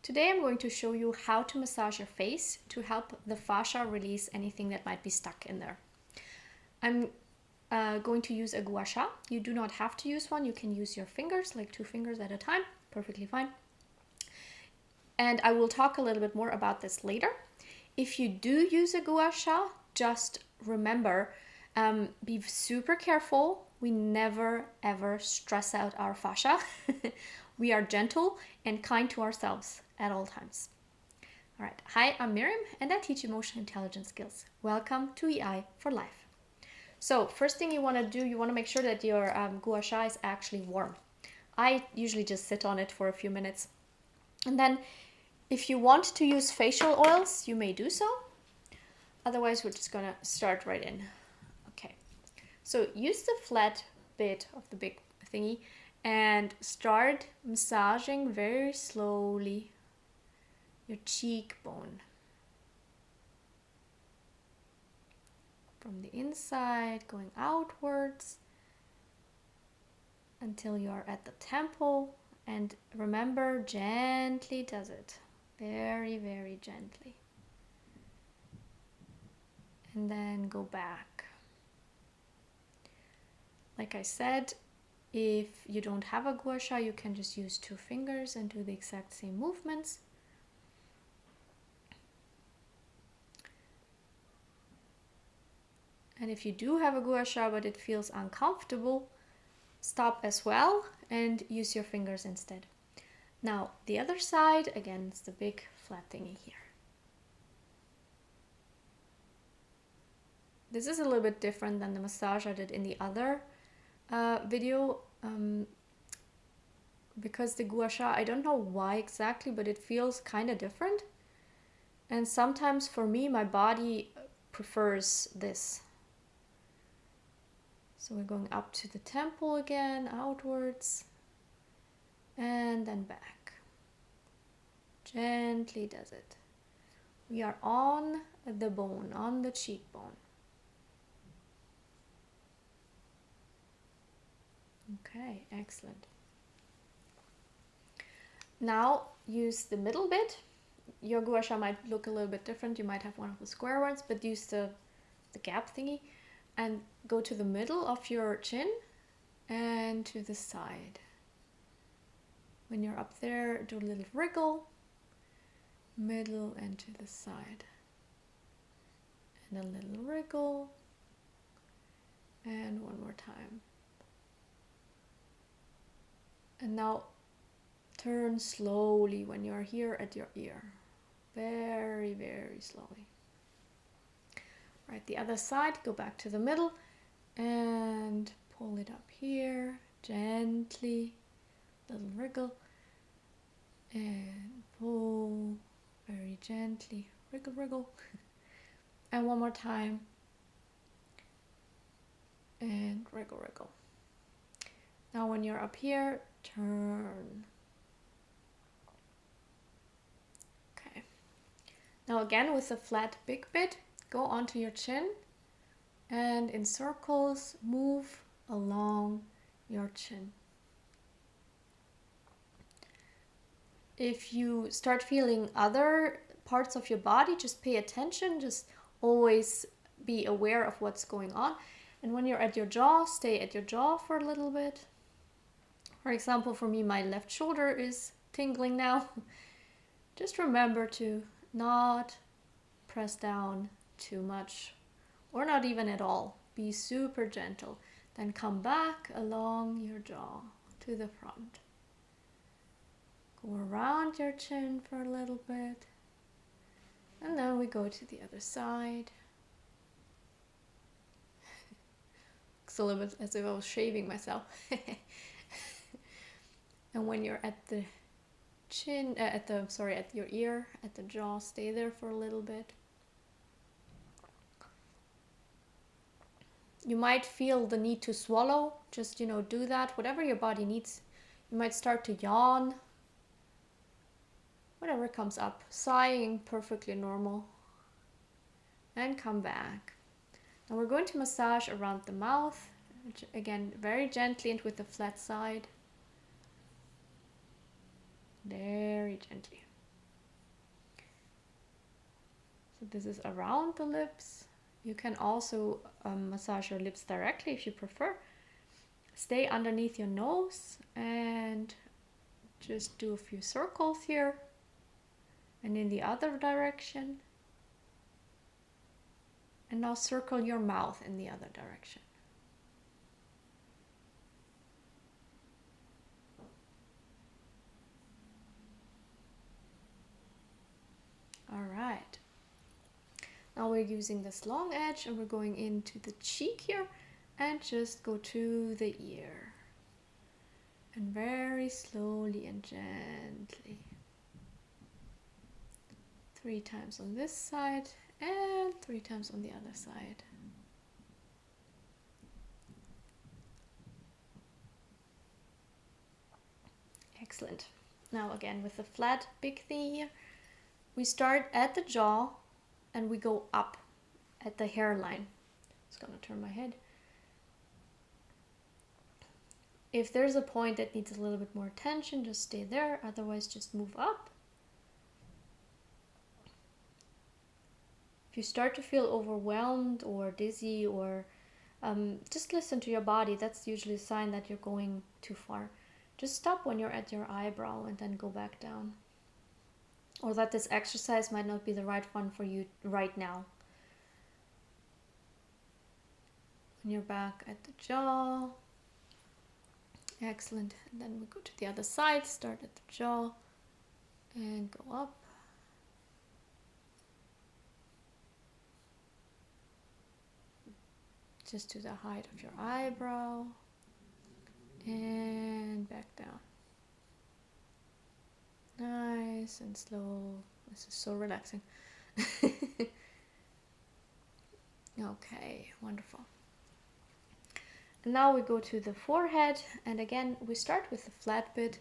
Today I'm going to show you how to massage your face to help the fascia release anything that might be stuck in there. I'm going to use a Gua Sha. You do not have to use one. You can use your fingers, like 2 fingers at a time. Perfectly fine. And I will talk a little bit more about this later. If you do use a Gua Sha, just remember, be super careful. We never ever stress out our fascia. We are gentle and kind to ourselves at all times. All right, hi, I'm Miriam and I teach emotional intelligence skills. Welcome to EI for Life. So first thing you want to do, you want to make sure that your Gua Sha is actually warm. I usually just sit on it for a few minutes. And then if you want to use facial oils, you may do so. Otherwise, we're just gonna start right in. Okay, so use the flat bit of the big thingy and start massaging very slowly your cheekbone. From the inside, going outwards until you are at the temple. And remember, gently does it. Very, very gently. And then go back. Like I said, if you don't have a Gua Sha, you can just use 2 fingers and do the exact same movements. And if you do have a Gua Sha but it feels uncomfortable, stop as well and use your fingers instead. Now, the other side, again, it's the big flat thingy here. This is a little bit different than the massage I did in the other video, because the Gua Sha, I don't know why exactly, but it feels kind of different. And sometimes for me, my body prefers this. So we're going up to the temple again, outwards, and then back. Gently does it. We are on the bone, on the cheekbone. Okay, excellent. Now use the middle bit. Your Gua Sha might look a little bit different. You might have one of the square ones, but use the gap thingy and go to the middle of your chin and to the side. When you're up there, do a little wriggle, middle and to the side. And a little wriggle. And one more time. And now turn slowly when you're here at your ear. Very, very slowly. Right, the other side, go back to the middle and pull it up here, gently, little wriggle, and pull very gently, wriggle, wriggle. And one more time, and wriggle, wriggle. Now when you're up here, turn. Okay. Now again with the flat big bit, go onto your chin and in circles move along your chin. If you start feeling other parts of your body, just pay attention, just always be aware of what's going on. And when you're at your jaw, stay at your jaw for a little bit. For example, for me, my left shoulder is tingling now. Just remember to not press down too much or not even at all. Be super gentle. Then come back along your jaw to the front. Go around your chin for a little bit. And then we go to the other side. Looks a little bit as if I was shaving myself. And when you're at the chin, at your ear, at the jaw, stay there for a little bit. You might feel the need to swallow, just, do that, whatever your body needs. You might start to yawn, whatever comes up. Sighing, perfectly normal. And come back. Now we're going to massage around the mouth, again, very gently and with the flat side. Very gently. So this is around the lips. You can also massage your lips directly if you prefer. Stay underneath your nose and just do a few circles here and in the other direction. And now circle your mouth in the other direction. All right. Now we're using this long edge and we're going into the cheek here and just go to the ear. And very slowly and gently. 3 times on this side and 3 times on the other side. Excellent. Now again with the flat big thing here, we start at the jaw and we go up at the hairline. Just gonna turn my head. If there's a point that needs a little bit more attention, just stay there, otherwise just move up. If you start to feel overwhelmed or dizzy or just listen to your body, that's usually a sign that you're going too far. Just stop when you're at your eyebrow and then go back down. Or that this exercise might not be the right one for you right now. When you're back at the jaw. Excellent. And then we go to the other side, start at the jaw and go up. Just to the height of your eyebrow and back down. Nice and slow. This is so relaxing. Okay, wonderful. And now we go to the forehead, and again we start with the flat bit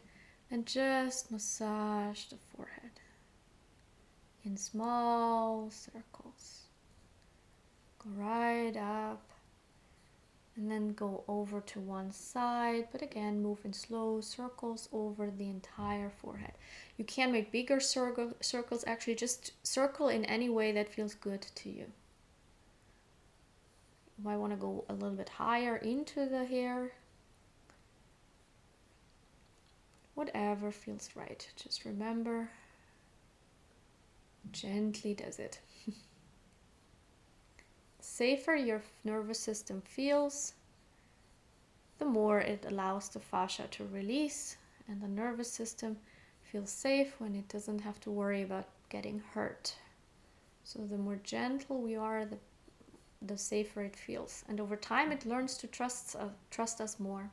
and just massage the forehead in small circles. Go right up and then go over to one side, but again move in slow circles over the entire forehead. You can make bigger circles, actually just circle in any way that feels good to you. You might want to go a little bit higher into the hair. Whatever feels right. Just remember, gently does it. Safer your nervous system feels, the more it allows the fascia to release, and the nervous system feels safe when it doesn't have to worry about getting hurt. So the more gentle we are, the safer it feels. And over time it learns to trust us more.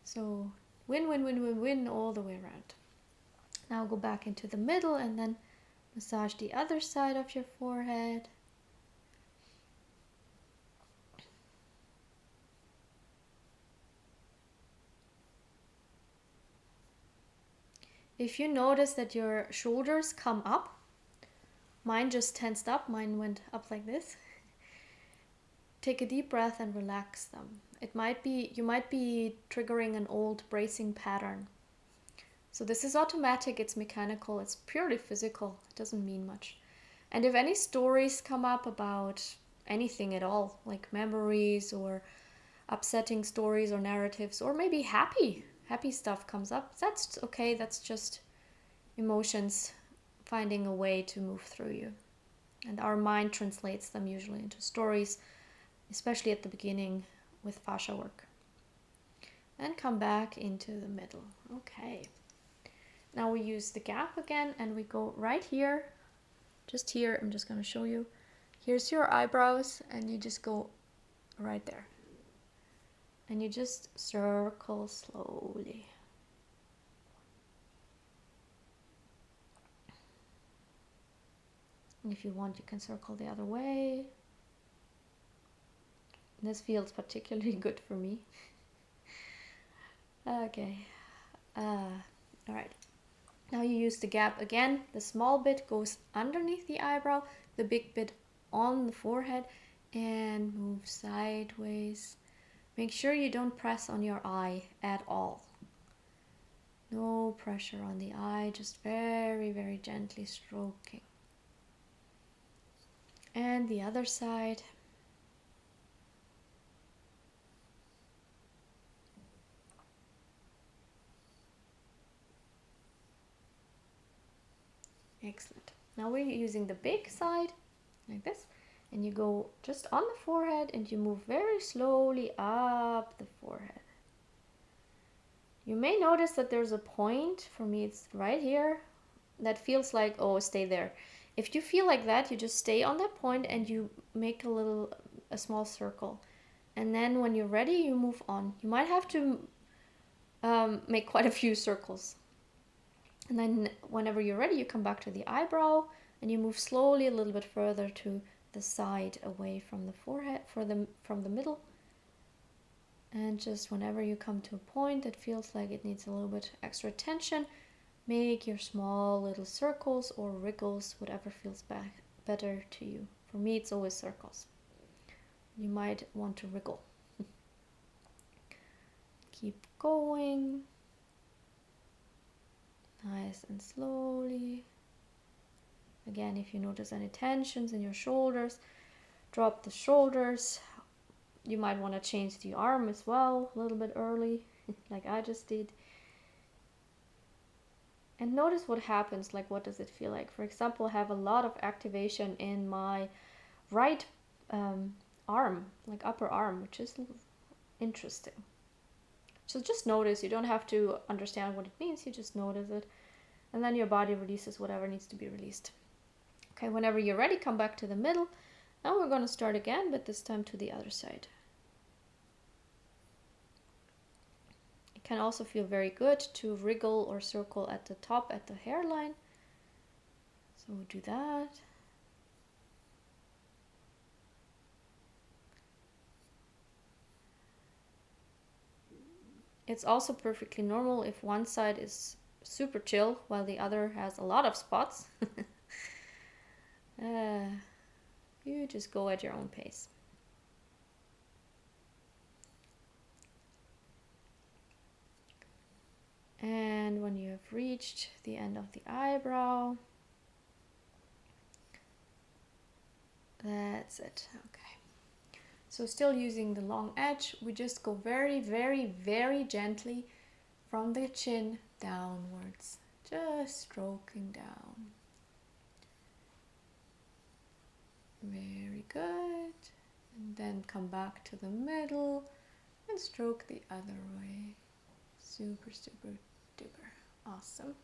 So win all the way around. Now go back into the middle and then massage the other side of your forehead. If you notice that your shoulders come up, mine just tensed up, mine went up like this. Take a deep breath and relax them. You might be triggering an old bracing pattern. So this is automatic, it's mechanical, it's purely physical, it doesn't mean much. And if any stories come up about anything at all, like memories or upsetting stories or narratives, or maybe happy stuff comes up, that's okay, that's just emotions finding a way to move through you. And our mind translates them usually into stories, especially at the beginning with fascia work. And come back into the middle. Okay. Now we use the gap again and we go right here. Just here, I'm just going to show you. Here's your eyebrows and you just go right there. And you just circle slowly. And if you want, you can circle the other way. This feels particularly good for me. Okay. All right. Now you use the gap again. The small bit goes underneath the eyebrow, the big bit on the forehead, and move sideways. Make sure you don't press on your eye at all. No pressure on the eye, just very, very gently stroking. And the other side. Excellent. Now we're using the big side, like this, and you go just on the forehead and you move very slowly up the forehead. You may notice that there's a point, for me it's right here, that feels like, oh, stay there. If you feel like that, you just stay on that point and you make a small circle. And then when you're ready, you move on. You might have to make quite a few circles. And then whenever you're ready, you come back to the eyebrow and you move slowly a little bit further to the side, away from the forehead, from the middle. And just whenever you come to a point that feels like it needs a little bit extra attention, make your small little circles or wriggles, whatever feels better to you. For me, it's always circles. You might want to wriggle. Keep going. Nice and slowly. Again, if you notice any tensions in your shoulders, drop the shoulders. You might want to change the arm as well a little bit early, like I just did. And notice what happens, like what does it feel like? For example, I have a lot of activation in my right arm, like upper arm, which is interesting. So just notice, you don't have to understand what it means, you just notice it. And then your body releases whatever needs to be released. Okay, whenever you're ready, come back to the middle. Now we're going to start again, but this time to the other side. It can also feel very good to wriggle or circle at the top, at the hairline. So we'll do that. It's also perfectly normal if one side is super chill while the other has a lot of spots. You just go at your own pace. And when you have reached the end of the eyebrow, that's it. Okay. So still using the long edge, we just go very, very, very gently from the chin downwards, just stroking down. Very good. And then come back to the middle and stroke the other way. Super, super duper. Awesome.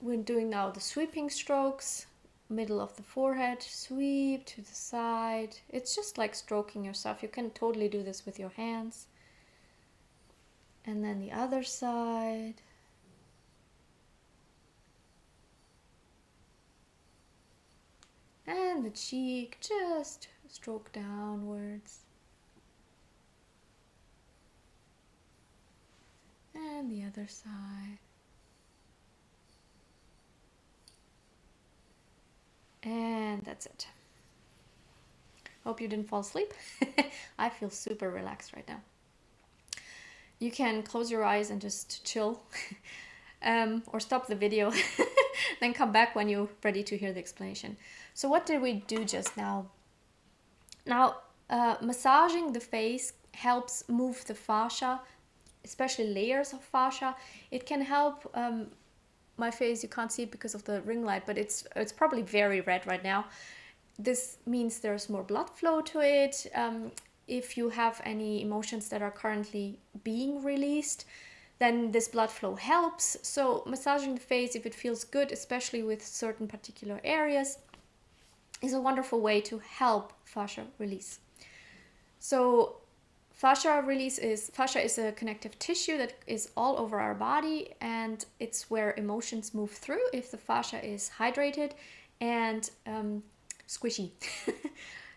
We're doing now the sweeping strokes. Middle of the forehead, sweep to the side. It's just like stroking yourself. You can totally do this with your hands. And then the other side. And the cheek, just stroke downwards. And the other side. And that's it. Hope you didn't fall asleep. I feel super relaxed right now. You can close your eyes and just chill, or stop the video, then come back when you're ready to hear the explanation. So what did we do just now? Now, massaging the face helps move the fascia, especially layers of fascia. It can help my face, you can't see it because of the ring light, but it's probably very red right now. This means there's more blood flow to it. If you have any emotions that are currently being released, then this blood flow helps. So massaging the face, if it feels good, especially with certain particular areas, is a wonderful way to help fascia release. So fascia is a connective tissue that is all over our body, and it's where emotions move through if the fascia is hydrated and squishy.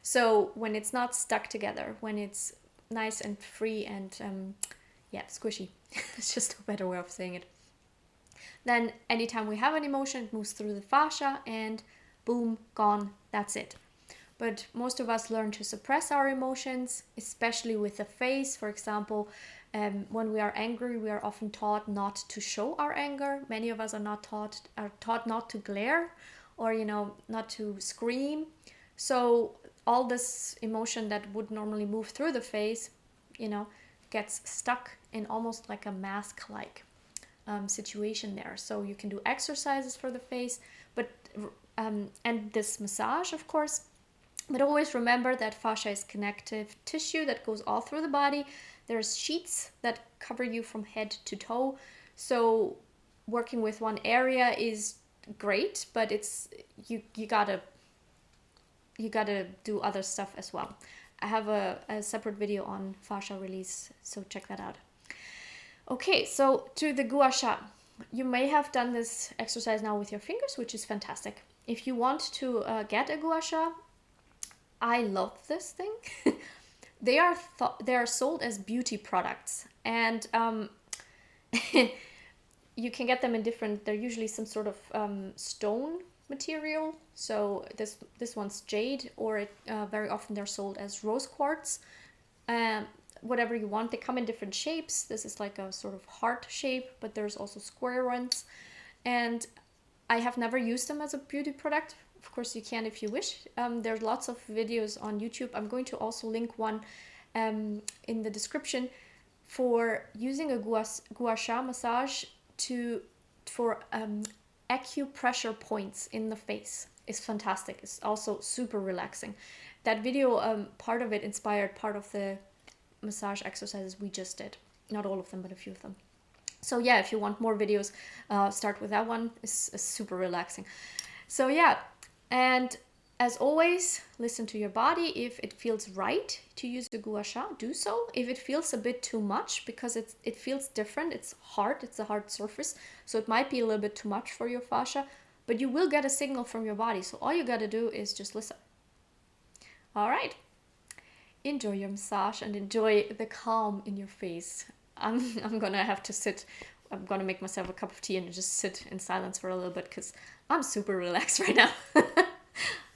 So when it's not stuck together, when it's nice and free and squishy, it's just a better way of saying it. Then anytime we have an emotion, it moves through the fascia and boom, gone, that's it. But most of us learn to suppress our emotions, especially with the face. For example, when we are angry, we are often taught not to show our anger. Many of us are taught not to glare or, you know, not to scream. So all this emotion that would normally move through the face, you know, gets stuck in almost like a mask-like situation there. So you can do exercises for the face, but and this massage, of course. But always remember that fascia is connective tissue that goes all through the body. There's sheets that cover you from head to toe. So working with one area is great, but it's you gotta do other stuff as well. I have a separate video on fascia release, so check that out. Okay, so to the Gua Sha. You may have done this exercise now with your fingers, which is fantastic. If you want to get a Gua Sha, I love this thing. They are sold as beauty products, and you can get them in different. They're usually some sort of stone material. So this one's jade, or very often they're sold as rose quartz. Whatever you want. They come in different shapes. This is like a sort of heart shape, but there's also square ones. And I have never used them as a beauty product. Of course, you can if you wish. There's lots of videos on YouTube. I'm going to also link one in the description for using a Gua Sha massage for acupressure points in the face. It's fantastic. It's also super relaxing. That video, part of it inspired part of the massage exercises we just did. Not all of them, but a few of them. So yeah, if you want more videos, start with that one. It's super relaxing. So yeah, and as always, listen to your body. If it feels right to use the Gua Sha, do so. If it feels a bit too much, because it feels different, it's hard, it's a hard surface, so it might be a little bit too much for your fascia, but you will get a signal from your body. So all you gotta do is just listen. All right. Enjoy your massage and enjoy the calm in your face. I'm gonna have to sit. I'm gonna make myself a cup of tea and just sit in silence for a little bit because I'm super relaxed right now.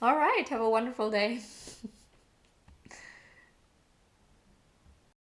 All right, have a wonderful day.